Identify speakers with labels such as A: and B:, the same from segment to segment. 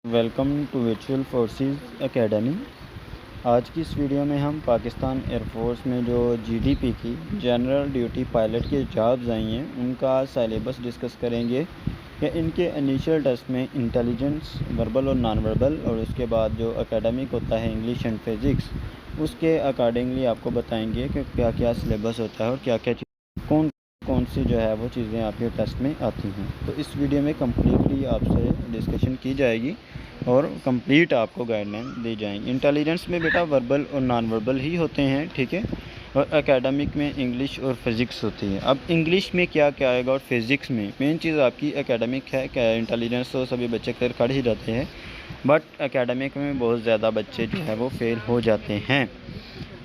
A: Welcome to Virtual Forces Academy. आज की इस वीडियो में हम पाकिस्तान एयरफोर्स में जो जीडीपी की जनरल ड्यूटी पायलट की जॉब्स आई हैं उनका सिलेबस डिस्कस करेंगे कि इनके इनिशियल टेस्ट में इंटेलिजेंस, वर्बल और नॉन वर्बल, और उसके बाद जो एकेडमिक होता है इंग्लिश एंड फिज़िक्स, उसके अकॉर्डिंगली आपको बताएंगे कि क्या क्या सिलेबस होता है और क्या क्या कौन कौन सी जो है वो चीज़ें आपके टेस्ट में आती हैं। तो इस वीडियो में कम्प्लीटली आपसे डिस्कशन की जाएगी और कंप्लीट आपको गाइडलाइन दी जाएंगी। इंटेलिजेंस में बेटा वर्बल और नॉन वर्बल ही होते हैं, ठीक है, और एकेडमिक में इंग्लिश और फिज़िक्स होती है। अब इंग्लिश में क्या क्या आएगा और फिज़िक्स में मेन चीज़ आपकी एकेडमिक है। क्या इंटेलिजेंस तो सभी बच्चे क्लियर कर ही जाते हैं, बट एकेडमिक में बहुत ज़्यादा बच्चे जो है वो फेल हो जाते हैं।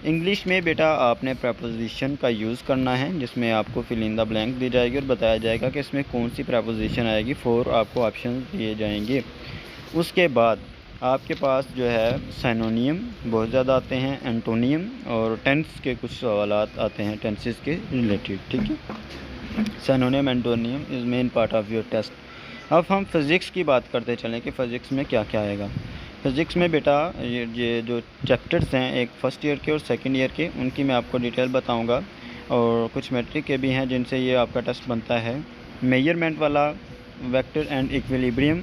A: इंग्लिश में बेटा आपने प्रपोजिशन का यूज़ करना है, जिसमें आपको फिल इन द ब्लैंक दी जाएगी और बताया जाएगा कि इसमें कौन सी प्रपोजिशन आएगी। 4 आपको ऑप्शन दिए जाएंगे। उसके बाद आपके पास जो है सिनोनियम बहुत ज़्यादा आते हैं, एंटोनियम और टेंस के कुछ सवाल आते हैं टेंसेस के रिलेटेड, ठीक है। Synonym antonym is main part of your test. अब हम फिज़िक्स की बात करते चलें कि फ़िज़िक्स में क्या क्या आएगा। फ़िज़िक्स में बेटा ये जो चैप्टर्स हैं, एक फ़र्स्ट ईयर के और सेकंड ईयर के, उनकी मैं आपको डिटेल बताऊंगा, और कुछ मैट्रिक के भी हैं जिनसे ये आपका टेस्ट बनता है। मेजरमेंट वाला, vector and equilibrium,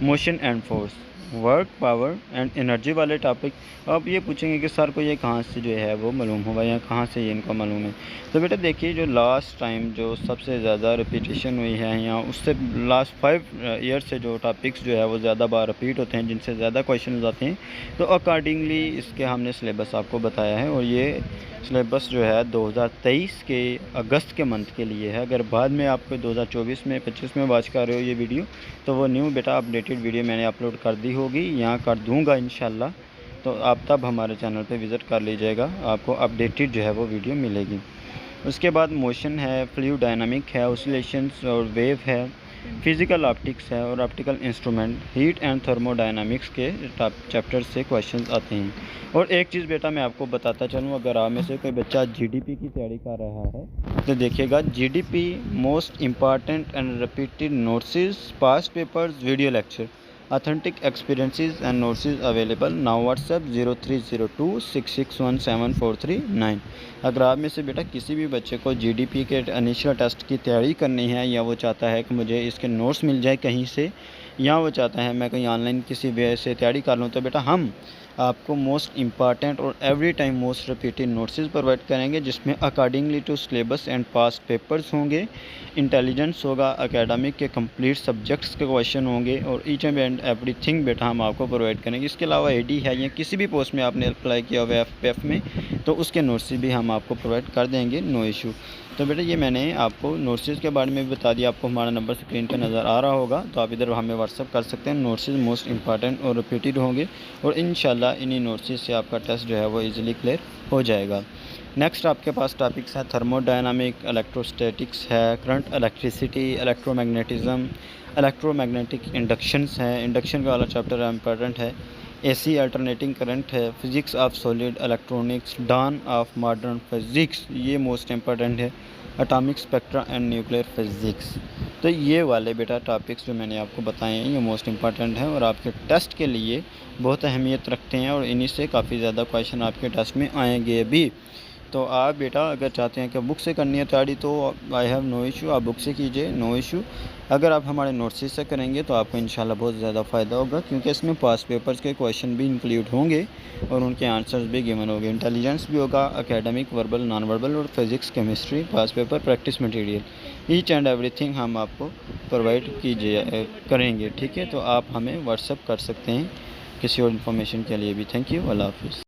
A: motion and force, work, power and energy वाले टॉपिक। अब ये पूछेंगे कि सर को ये कहाँ से जो है वो मालूम होगा या कहाँ से ये इनको मालूम है। तो बेटा देखिए, जो लास्ट टाइम जो सबसे ज़्यादा रिपीटेशन हुई है या उससे लास्ट 5 ईयर से जो टॉपिक्स जो है वो ज़्यादा बार रिपीट होते हैं, जिनसे ज़्यादा क्वेश्चन आते हैं, तो अकॉर्डिंगली इसके हमने सिलेबस आपको बताया है। और ये सिलेबस जो है 2023 के अगस्त के मंथ के लिए है। अगर बाद में आपको 2024 में 25 में वॉच कर रहे हो ये वीडियो, तो वो न्यू बेटा अपडेटेड वीडियो मैंने अपलोड कर दी होगी, यहाँ कर दूँगा इंशाल्लाह। तो आप तब हमारे चैनल पे विज़िट कर लीजिएगा, आपको अपडेटेड जो है वो वीडियो मिलेगी। उसके बाद मोशन है, फ्लूइड डायनामिक है, ऑसिलेशंस और वेव है, फिज़िकल ऑप्टिक्स है और optical instrument, heat and thermodynamics के चैप्टर से क्वेश्चंस आते हैं। और एक चीज़ बेटा मैं आपको बताता चलूँ, अगर आप में से कोई बच्चा जीडीपी की तैयारी कर रहा है तो देखिएगा, GDP most important and repeated notes, past papers, video lecture, authentic experiences and notes is available now। WhatsApp 0302661749। अगर आप में से बेटा किसी भी बच्चे को जीडीपी के इनिशियल टेस्ट की तैयारी करनी है, या वो चाहता है कि मुझे इसके नोट्स मिल जाए कहीं से, या वो चाहता है मैं कहीं ऑनलाइन किसी वे से तैयारी कर लूँ, तो बेटा हम आपको मोस्ट इम्पॉर्टेंट और every time most repeated notes provide करेंगे, जिसमें accordingly to syllabus and past papers होंगे, इंटेलिजेंस होगा, एकेडमिक के कंप्लीट सब्जेक्ट्स के क्वेश्चन होंगे, और ईच एंड एवरीथिंग बेटा हम आपको प्रोवाइड करेंगे। इसके अलावा एडी है या किसी भी पोस्ट में आपने अप्लाई किया हुआ है एफपीएफ में, तो उसके नोट्स भी हम आपको प्रोवाइड कर देंगे, नो इशू। तो बेटा ये मैंने आपको नोट्स के बारे में भी बता दिया। आपको हमारा नंबर स्क्रीन पर नज़र आ रहा होगा, तो आप इधर हमें व्हाट्सअप कर सकते हैं। नोट्स मोस्ट इंपॉर्टेंट और रिपीटेड होंगे, और इंशाल्लाह इन्हीं नोट्स से आपका टेस्ट जो है वो इजीली क्लियर हो जाएगा। नेक्स्ट आपके पास टॉपिक्स है थर्मोडायनामिक, इलेक्ट्रोस्टैटिक्स है, current electricity, electromagnetism, electromagnetic inductions है, इंडक्शन का वाला चैप्टर इम्पोर्टेंट है, एसी अल्टरनेटिंग करंट है, physics of solid electronics, dawn of modern physics, ये मोस्ट इम्पोर्टेंट है, atomic spectra and nuclear physics. तो ये वाले बेटा टॉपिक्स जो मैंने आपको बताए हैं ये मोस्ट इम्पॉर्टेंट हैं और आपके टेस्ट के लिए बहुत अहमियत रखते हैं, और इन्हीं से काफ़ी ज़्यादा क्वेश्चन आपके टेस्ट में आएंगे भी। तो आप बेटा अगर चाहते हैं कि बुक से करनी है तैयारी, तो आई हैव नो इशू, आप बुक से कीजिए, नो इशू। अगर आप हमारे नोट्स से करेंगे तो आपको इंशाल्लाह बहुत ज़्यादा फ़ायदा होगा, क्योंकि इसमें पास्ट पेपर्स के क्वेश्चन भी इंक्लूड होंगे और उनके आंसर्स भी गिवन होंगे। इंटेलिजेंस भी होगा, एकेडमिक, वर्बल, नॉन वर्बल, और physics, chemistry, past paper, practice material, each and everything हम आपको प्रोवाइड करेंगे, ठीक है। तो आप हमें व्हाट्सअप कर सकते हैं किसी और इन्फॉर्मेशन के लिए भी। थैंक यू, अल्लाह हाफ़िज़।